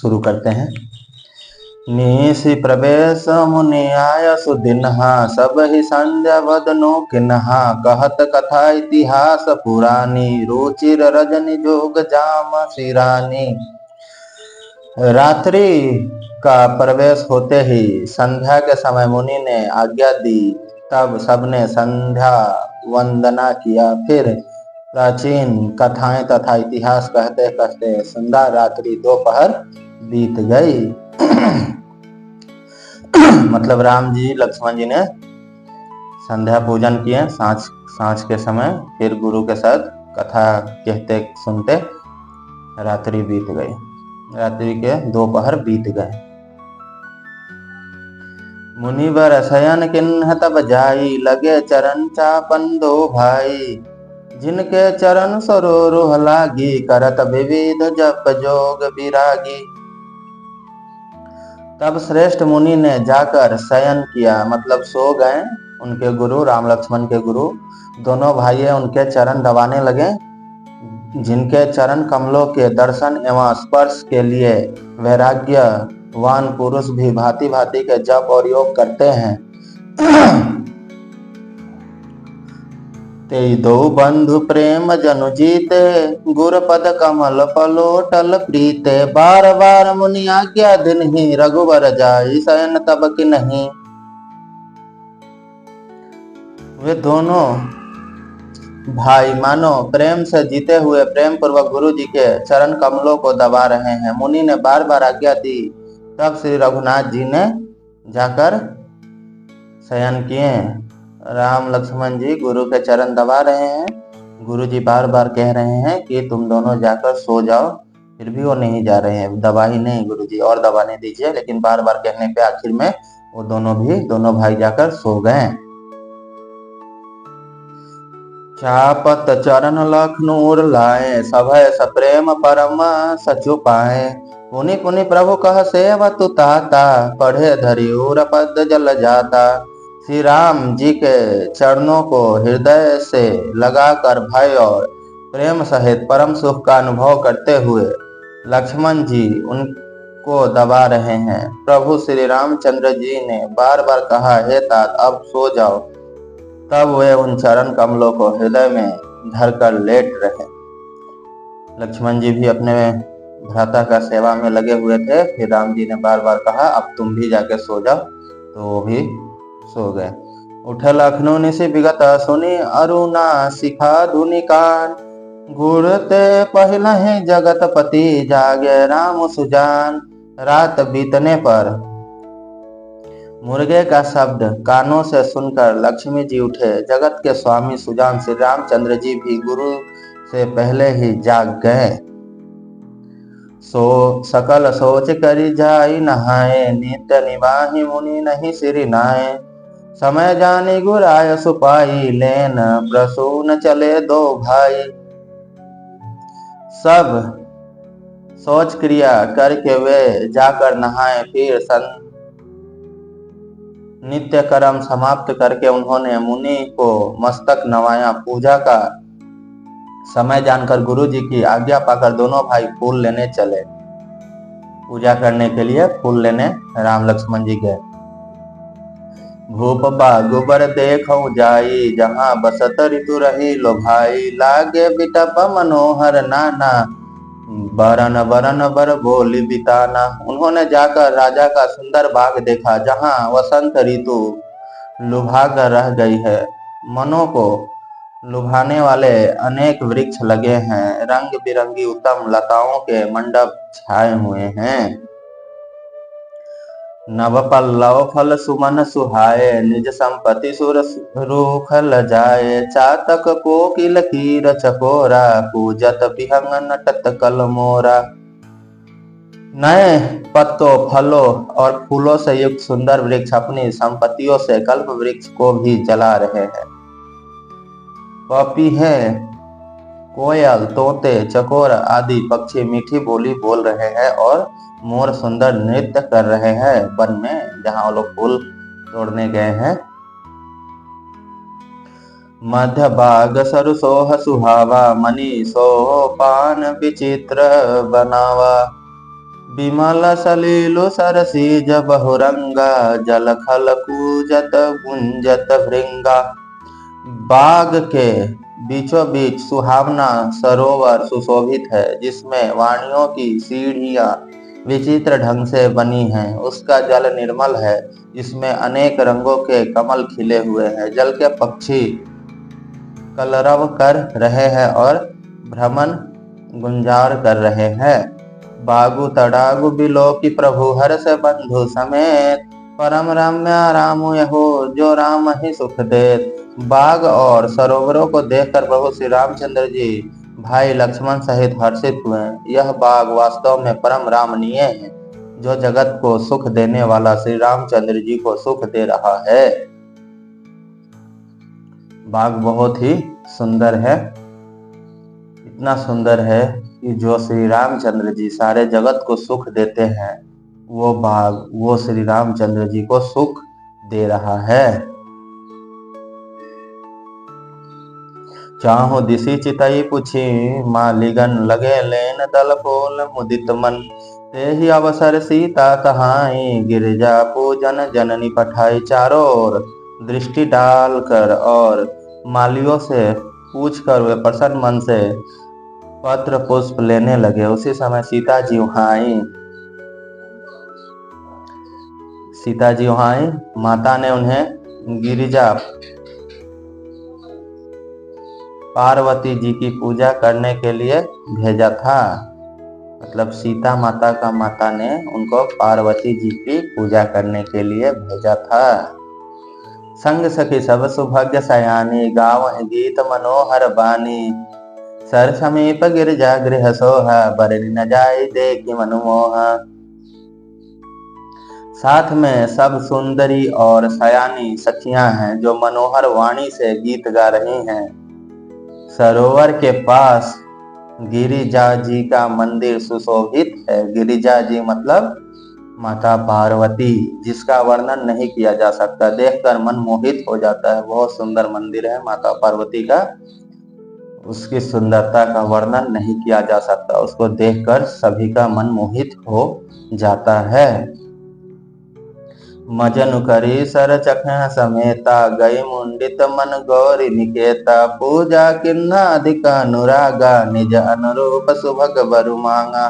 शुरू करते हैं। निशि प्रवेश मुनि आय सुदिन्हा, सब ही संध्या वदनो किन्हा, कहत कथा इतिहास पुरानी, रुचिर रजनी जोग जाम सिरानी। रात्रि का प्रवेश होते ही संध्या के समय मुनि ने आज्ञा दी। तब सबने संध्या वंदना किया। फिर प्राचीन कथाएं तथा इतिहास कहते कहते संध्या रात्रि दोपहर बीत गई। मतलब राम जी लक्ष्मण जी ने संध्या पूजन किए सांझ के समय, फिर गुरु के साथ कथा कहते सुनते रात्रि बीत गई। रात्रि के दोपहर बीत गए। मुनिवर शयन किन्ह तब जाई, लगे चरण चापन दो भाई, जिनके चरण सरोरुह लागी, करत विविध जप जोग विरागी। तब श्रेष्ठ मुनि ने जाकर शयन किया, मतलब सो गए। उनके गुरु राम लक्ष्मण के गुरु दोनों भाई उनके चरण दबाने लगे, जिनके चरण कमलों के दर्शन एवं स्पर्श के लिए वैराग्यवान पुरुष भी भांति भांति के जप और योग करते हैं। ते दो बंधु प्रेम जनु जीते, गुर पद कमल पलोटल प्रीते, बार बार मुनि आज्ञा दिन ही, रघुवर जाई शयन तब की नहीं। वे दोनों भाई मानो प्रेम से जीते हुए प्रेम पूर्वक गुरु जी के चरण कमलों को दबा रहे हैं। मुनि ने बार बार आज्ञा दी। तब श्री रघुनाथ जी ने जाकर शयन किए। राम लक्ष्मण जी गुरु के चरण दबा रहे हैं। गुरु जी बार बार कह रहे हैं कि तुम दोनों जाकर सो जाओ, फिर भी वो नहीं जा रहे हैं। दबा ही नहीं गुरु जी, और दबाने दीजिए। लेकिन बार बार कहने पे आखिर में वो दोनों भाई जाकर सो गए। चापत चरण लखनूर लाए, सभय सप्रेम परम सचु पाए, पुनि पुनि प्रभु कह सेवतु ताता, पढ़े धरियूर पद जल जाता। श्री राम जी के चरणों को हृदय से लगाकर भय और प्रेम सहित परम सुख का अनुभव करते हुए लक्ष्मण जी उनको दबा रहे हैं। प्रभु श्री रामचंद्र जी ने बार बार कहा, हे तात अब सो जाओ। तब वे उन चरण कमलों को हृदय में धरकर लेट रहे। लक्ष्मण जी भी अपने भ्राता का सेवा में लगे हुए थे। फिर राम जी ने बार बार कहा, अब तुम भी जाके सो जाओ, तो वो भी सो गए। उठे लखनऊ निशि विगत सुनी, अरुणा शिखा धुनि कान, गुरते पहलहि जगतपति, जागे राम सुजान। रात बीतने पर मुर्गे का शब्द कानों से सुनकर लक्ष्मी जी उठे। जगत के स्वामी सुजान श्री रामचंद्र जी भी गुरु से पहले ही जाग गए। सो सकल सोच करी जाई नहाए, नित्य निवाहि मुनि नहीं सिरि नाए, समय जानी गुराय सुपाई, लेन प्रसून चले दो भाई। सब सोच क्रिया करके वे जाकर नहाए। फिर नित्य कर्म समाप्त करके उन्होंने मुनि को मस्तक नवाया। पूजा का समय जानकर गुरु जी की आज्ञा पाकर दोनों भाई फूल लेने चले। पूजा करने के लिए फूल लेने राम लक्ष्मण जी गए। भूप बागुबर देखौ जाई, जहाँ बसत ऋतु रही लो भाई, लागे बिटप मनोहर नाना, बरन बरन बर बोली बिताना। उन्होंने जाकर राजा का सुंदर बाग देखा, जहाँ वसंत ऋतु लुभा कर रह गई है। मनों को लुभाने वाले अनेक वृक्ष लगे हैं। रंग बिरंगी उत्तम लताओं के मंडप छाए हुए हैं। नव पल्लव फल सुमन सुहाए, निज संपत्ति सुर रूख लजाए, चातक कोकिल कीर चकोरा, पूजत विहंग नटत कल मोरा। नए पत्तों, फलों और फूलों से युक्त सुंदर वृक्ष अपनी संपत्तियों से कल्प वृक्ष को भी जला रहे हैं। पपीहे, कोयल, तोते, चकोर आदि पक्षी मीठी बोली बोल रहे हैं और मोर सुंदर नृत्य कर रहे हैं वन में, जहां वो लोग फूल तोड़ने गए हैं। मध्य बाग सरसोह सुहावा, मनी सोपान विचित्र बनावा, विमल सलीलु सरसीज बहुरंगा जल खल कूजत गुंजत भृंगा। बाग के बीचों बीच सुहावना सरोवर सुशोभित है, जिसमें वाणियों की सीढ़ियां विचित्र ढंग से बनी हैं। उसका जल निर्मल है, जिसमें अनेक रंगों के कमल खिले हुए हैं। जल के पक्षी कलरव कर रहे हैं और भ्रमण गुंजार कर रहे हैं। बागु तड़ागु बिलो की प्रभु हर्ष बंधु समेत, परम रम्य राम यहो जो राम ही सुख देत। बाग और सरोवरों को देखकर प्रभु श्री रामचंद्र जी भाई लक्ष्मण सहित हर्षित हुए। यह बाग वास्तव में परम रामनीय है, जो जगत को सुख देने वाला श्री रामचंद्र जी को सुख दे रहा है। बाग बहुत ही सुंदर है, इतना सुंदर है कि जो श्री रामचंद्र जी सारे जगत को सुख देते हैं, वो बाग वो श्री रामचंद्र जी को सुख दे रहा है। चाहु दिशि चितई पुछी, मालिगन लगे लेन दल पोल मुदित मन। तेहि अवसर सीता कहाई, गिरिजा पूजन जननी पठाई। चारों ओर दृष्टि डालकर और मालियों से पूछकर वे प्रसन्न मन से पत्र पुष्प लेने लगे। उसी समय सीता जी वहां आई। माता ने उन्हें गिरिजा पार्वती जी की पूजा करने के लिए भेजा था। मतलब सीता माता का माता ने उनको पार्वती जी की पूजा करने के लिए भेजा था। संग सखी सब सुभग सयानी, गावहि गीत मनोहर बानी। सर समीप गिरजा गृह सोहा, बरनी न जाई देखी मनमोहा। साथ में सब सुंदरी और सयानी सखियां हैं, जो मनोहर वाणी से गीत गा रही हैं। सरोवर के पास गिरिजा जी का मंदिर सुशोभित है। गिरिजा जी मतलब माता पार्वती, जिसका वर्णन नहीं किया जा सकता, देखकर मन मोहित हो जाता है। बहुत सुंदर मंदिर है माता पार्वती का, उसकी सुंदरता का वर्णन नहीं किया जा सकता। उसको देखकर सभी का मन मोहित हो जाता है। मजनु करी सर चखन समेता, गई मुंडित मन गौरी निकेता। पूजा किन्ना अधिक अनुरागा, निज अनुरूप सुभग बरु मांगा।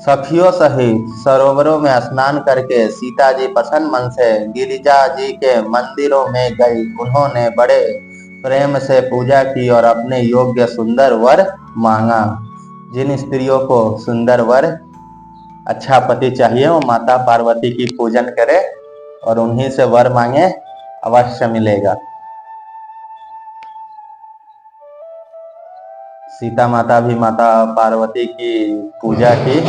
सखियों सहित सरोवरों में स्नान करके सीता जी प्रसन्न मन से गिरिजा जी के मंदिरों में गई। उन्होंने बड़े प्रेम से पूजा की और अपने योग्य सुंदर वर मांगा। जिन स्त्रियों को सुंदर वर, अच्छा पति चाहिए, वो माता पार्वती की पूजन करे और उन्हीं से वर मांगे, अवश्य मिलेगा। सीता माता भी माता पार्वती की पूजा की,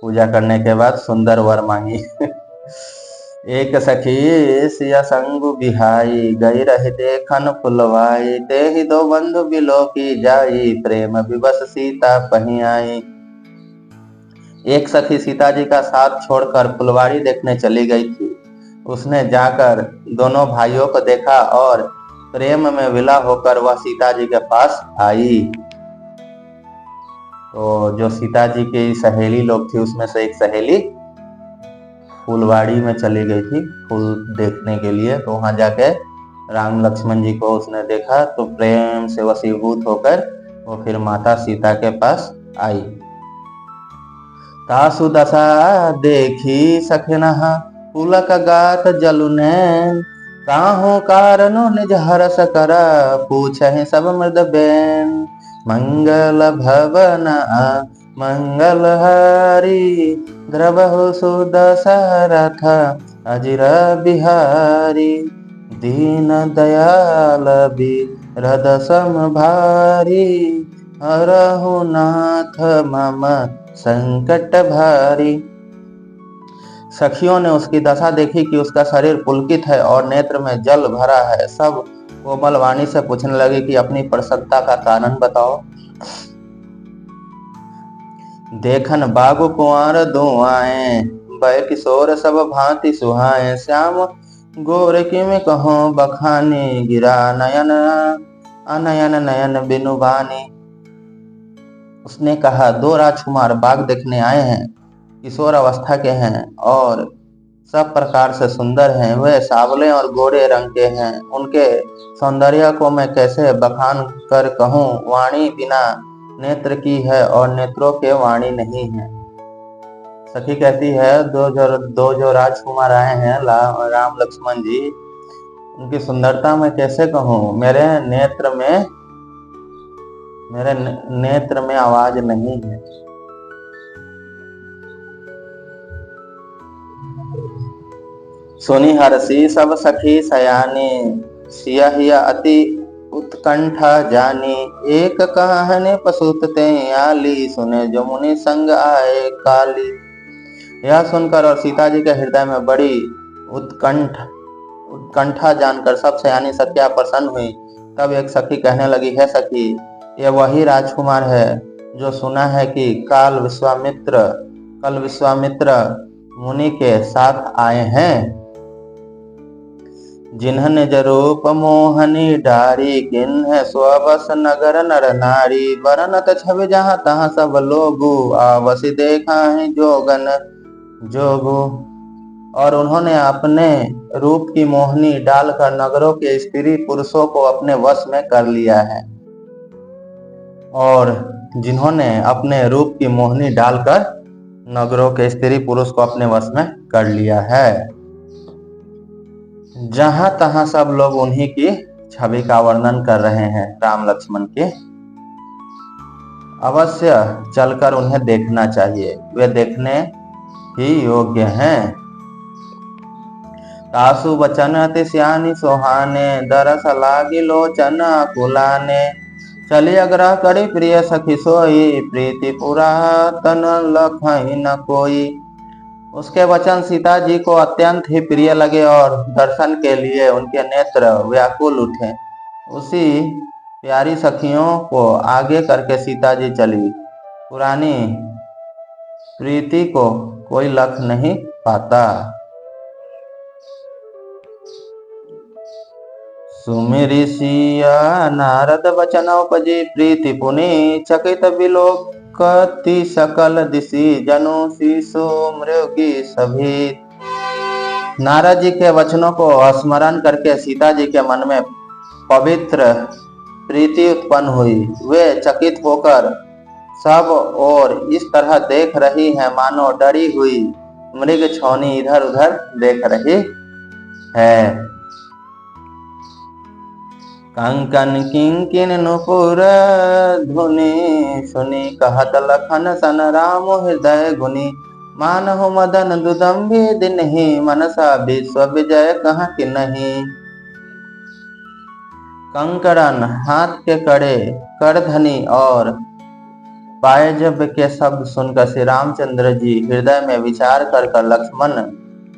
पूजा करने के बाद सुंदर वर मांगी। एक सखी सिया संगु बिहाई, गई रही देखन फुलवाई। तेहि दो बंधु बिलो की जाई, प्रेम विवश सीता पही आई। एक सखी सीता जी का साथ छोड़कर फुलवाड़ी देखने चली गई थी। उसने जाकर दोनों भाइयों को देखा और प्रेम में विला होकर वह सीता जी के पास आई। तो जो सीता जी की सहेली लोग थी, उसमें से एक सहेली फुलवाड़ी में चली गई थी फूल देखने के लिए। तो वहां जाके राम लक्ष्मण जी को उसने देखा, तो प्रेम से वशीभूत होकर वो फिर माता सीता के पास आई। तासु दशा देखी सखिनः, पुलक गात जलुनैन। काहू कारणु निज हरस कर, पूछहि सब मृद बेन। मंगल भवन मंगल हरि, द्रवहु सुदशरथ अजिर बिहारी। दीन दयाल बिरद सम भारी, हरहु नाथ मम संकट भारी। सखियों ने उसकी दशा देखी कि उसका शरीर पुलकित है और नेत्र में जल भरा है। सब कोमल वाणी से पूछने लगे कि अपनी प्रसन्नता का कारण बताओ। देखन बागु कुंवर दुआएं, बै किशोर सब भांति सुहाए। श्याम गोर किम कहो बखानी, गिरा नयन अनयन नयन बिनु बानी। उसने कहा, दो राजकुमार बाग देखने आए हैं। किशोर अवस्था के हैं और सब प्रकार से सुंदर हैं। वे सांवले और गोरे रंग के हैं। उनके सौंदर्य को मैं कैसे बखान कर कहूँ। वाणी बिना नेत्र की है और नेत्रों के वाणी नहीं है। सखी कहती है दो जो राजकुमार आए हैं राम लक्ष्मण जी, उनकी सुंदरता मैं कैसे कहूँ। मेरे नेत्र में आवाज नहीं है। सुनी हरसी सब सखी सयानी, सिया अति उत्कंठा जानी। एक कहने पसुत ते आली, सुने जो मुनि संग आए काली। यह सुनकर और सीता जी के हृदय में बड़ी उत्कंठा जानकर सब सयानी सखियां प्रसन्न हुई। तब एक सखी कहने लगी, है सखी, ये वही राजकुमार है जो सुना है कि कल विश्वामित्र मुनि के साथ आए हैं, जिन्होंने जरूप मोहनी डारी। किन्ह स्वबस नगर नर नारी, बरनत छवि जहाँ तहाँ सब लोगु। आवसी देखा है जोगु। और उन्होंने अपने रूप की मोहनी डालकर नगरों के स्त्री पुरुषों को अपने वश में कर लिया है। और जिन्होंने अपने रूप की मोहनी डालकर नगरों के स्त्री पुरुष को अपने वश में कर लिया है। जहां तहां सब लोग उन्हीं की छवि का वर्णन कर रहे हैं, राम लक्ष्मण के। अवश्य चलकर उन्हें देखना चाहिए, वे देखने ही योग्य हैं। तासु बचन अति स्यानी सोहाने, दरस लागी लोचन कुलाने। चली अग्रह करी प्रिय सखी सोई, प्रीति पुरातन लखई न कोई। उसके वचन सीता जी को अत्यंत ही प्रिय लगे और दर्शन के लिए उनके नेत्र व्याकुल उठे। उसी प्यारी सखियों को आगे करके सीता जी चली। पुरानी प्रीति को कोई लख नहीं पाता। सुमिरि सिया नारद वचन उपजी, प्रीति पुनि चकित विलोकति सकल दिशि। जनु शिशु मृगी सभी। नारद जी के वचनों को स्मरण करके सीता जी के मन में पवित्र प्रीति उत्पन्न हुई। वे चकित होकर सब और इस तरह देख रही हैं मानो डरी हुई मृग छौनी इधर उधर देख रही है। कंकन किंकिन नुपुर धुनि, सुनी कहत लखन सन राम हृदय गुनि। मानहु मदन दुदम्भी दिनहि, मनसा विश्व विजय कहाँ कि नहीं। कंकड़न हाथ के कड़े, करधनी और पायजब के शब्द सुनकर श्री रामचंद्र जी हृदय में विचार कर लक्ष्मण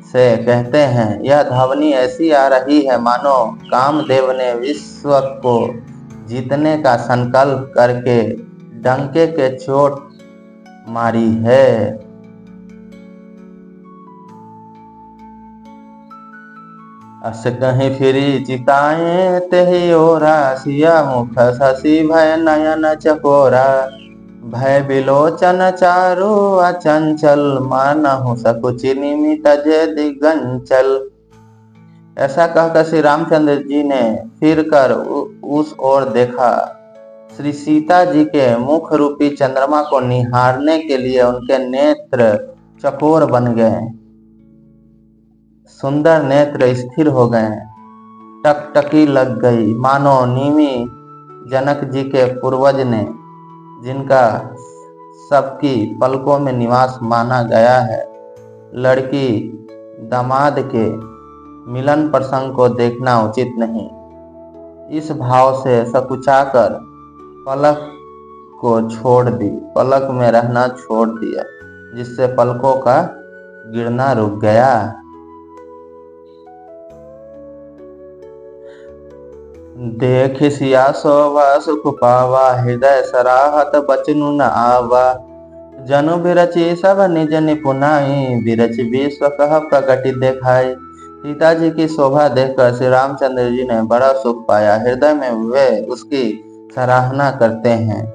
से कहते हैं, यह ध्वनि ऐसी आ रही है मानो कामदेव ने विश्व को जीतने का संकल्प करके डंके के चोट मारी है। अस कहीं फिरी चिताएं तेहि ओरा, सिया मुख शशि भय नयन चकोरा। भय बिलोचन चारु अचंचल, मानहु सकुचि निमित जे दिगंचल। ऐसा कहकर श्री रामचंद्र जी ने फिर कर उस ओर देखा। श्री सीता जी के मुख रूपी चंद्रमा को निहारने के लिए उनके नेत्र चकोर बन गए, सुंदर नेत्र स्थिर हो गए, टकटकी लग गई, मानो नीमी जनक जी के पूर्वज ने, जिनका सबकी पलकों में निवास माना गया है, लड़की दामाद के मिलन प्रसंग को देखना उचित नहीं। इस भाव से सकुचाकर पलक को छोड़ दी, पलक में रहना छोड़ दिया, जिससे पलकों का गिरना रुक गया। देख सिया सोवा सुख पावा, हृदय सराहत बचनु न आवा। जनु बिरची सब निज निपुनाई, बिरच विश्व कह प्रगति देखाई। सीता जी की शोभा देखकर श्री रामचंद्र जी ने बड़ा सुख पाया, हृदय में वे उसकी सराहना करते हैं।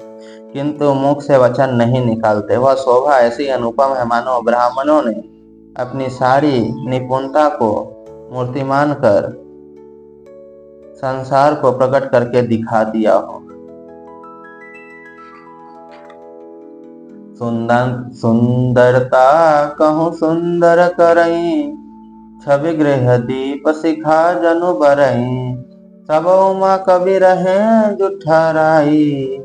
किंतु मुख से वचन नहीं निकालते। वह शोभा ऐसी अनुपम है मानो ब्राह्मणों ने अपनी सारी निपुणता को मूर्तिमान कर संसार को प्रकट करके दिखा दिया हो। सुंदरता कहूँ सुंदर करई, छवि गृह दीप शिखा जनु बरई, सब उमा कवि रहे जुठराई,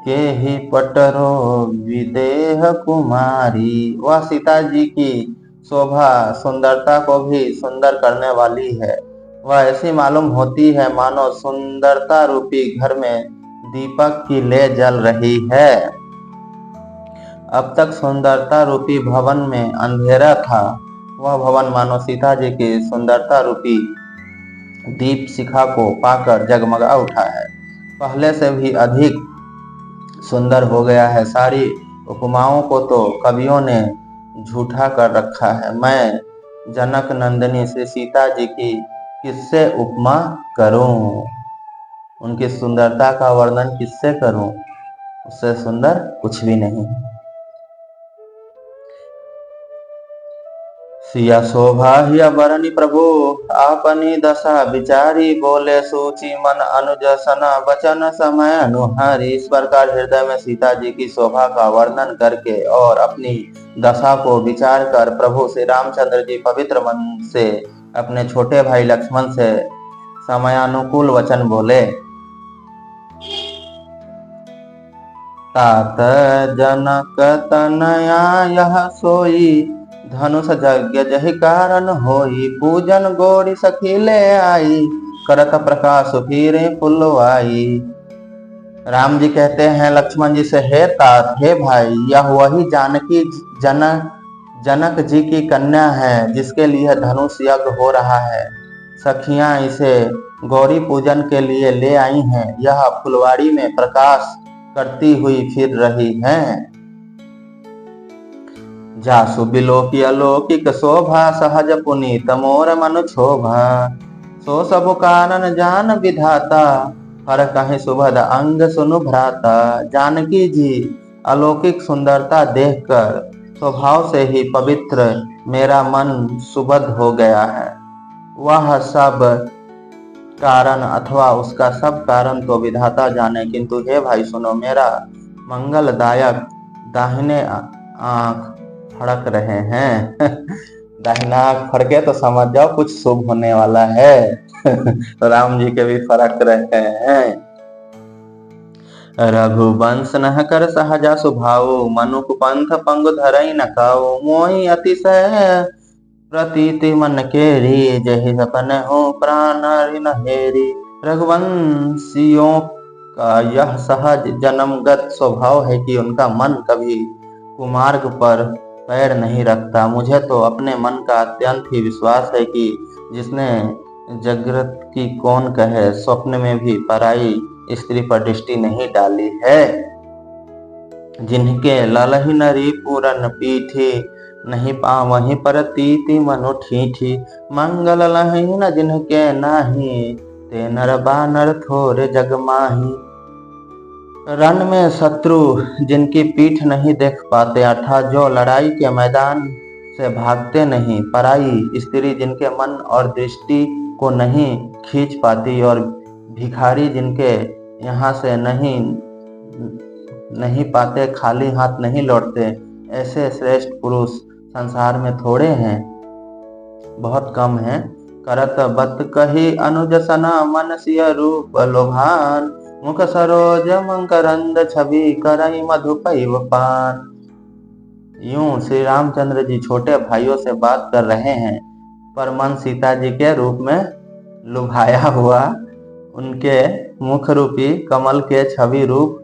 के ही पटरो विदेह कुमारी। वह सीता जी की शोभा सुंदरता को भी सुंदर करने वाली है। वह ऐसी मालूम होती है मानो सुंदरता रूपी घर में दीपक की ले जल रही है। अब तक सुंदरता रूपी भवन में अंधेरा था, वह भवन मानो सीता जी की सुंदरता रूपी दीप शिखा को पाकर जगमगा उठा है, पहले से भी अधिक सुंदर हो गया है। सारी उपमाओं को तो कवियों ने झूठा कर रखा है। मैं जनक नंदिनी श्री सीता जी की किससे उपमा करूं, उनकी सुंदरता का वर्णन किससे करूं, उससे सुंदर कुछ भी नहीं। सिया शोभा हिया बरनी प्रभु, आपनी दशा विचारी, बोले सूची मन अनुज सना, वचन समय अनुहारी। इस प्रकार हृदय में सीता जी की शोभा का वर्णन करके और अपनी दशा को विचार कर प्रभु श्री रामचंद्र जी पवित्र मन से अपने छोटे भाई लक्ष्मण से समयानुकूल वचन बोले। तात जनक तनया यह सोई, धनुष यज्ञ जहि कारण होई, पूजन गोरी सखी ले आई, करत प्रकाश फिरे फुलवाई। राम जी कहते हैं लक्ष्मण जी से, हे तात, हे भाई, यह वही जानकी जनक जी की कन्या है जिसके लिए धनुष यज्ञ हो रहा है। सखियां इसे गौरी पूजन के लिए ले आई हैं। यह फुलवाड़ी में प्रकाश करती हुई फिर रही हैं। जासु बिलोकी अलौकिक शोभा, सहज पुनीत मोर मन क्षोभा, सो सब कारण जान विधाता, हर कहीं सुभद अंग सुनु भ्राता। जानकी जी अलौकिक सुंदरता देखकर स्वभाव से ही पवित्र मेरा मन सुबद हो गया है। वह सब कारण अथवा उसका सब कारण तो विधाता जाने, किंतु हे भाई सुनो, मेरा मंगलदायक दाहिने आंख फड़क रहे हैं। दाहिना आंख फड़के तो समझ जाओ कुछ शुभ होने वाला है। तो राम जी के भी फड़क रहे हैं। रघुवंश नह कर सहजा सुभाऊ, मनुक पंथ पंग धरई न खाऊ, मोहि अतिशय प्रतीति मन केरी, जहि सपन हो प्राण न हेरी। रघुवंशियों का यह सहज जन्मगत स्वभाव है कि उनका मन कभी कुमार्ग पर पैर नहीं रखता। मुझे तो अपने मन का अत्यंत ही विश्वास है कि जिसने जगत की कौन कहे स्वप्न में भी पराई स्त्री पर दृष्टि नहीं डाली है। जिनके ललहि नरी पूरन पीठी, नहीं पावहीं पर तीति मनु ठीठी। मंगल लहि न जिनके नाही, ते नर बानर थोरे जग माही। रण में शत्रु जिनकी पीठ नहीं देख पाते, अर्थात जो लड़ाई के मैदान से भागते नहीं, पराई स्त्री जिनके मन और दृष्टि को नहीं खींच पाती, और भिखारी जिनके यहाँ से नहीं पाते, खाली हाथ नहीं लौटते, ऐसे श्रेष्ठ पुरुष संसार में थोड़े हैं, बहुत कम हैं। करत बत कही अनुज सना, मन सिय रूप लोभान, मुख सरोज मंकरंद छवि, करई मधुपैव पान। यूं श्री रामचंद्र जी छोटे भाइयों से बात कर रहे हैं, पर मन सीता जी के रूप में लुभाया हुआ उनके मुख रूपी कमल के छवि रूप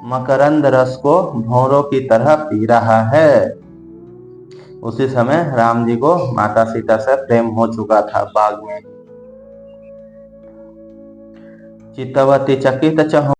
मकरंद रस को भौरों की तरह पी रहा है। उसी समय राम जी को माता सीता से प्रेम हो चुका था बाग में। चितवती चकित चहु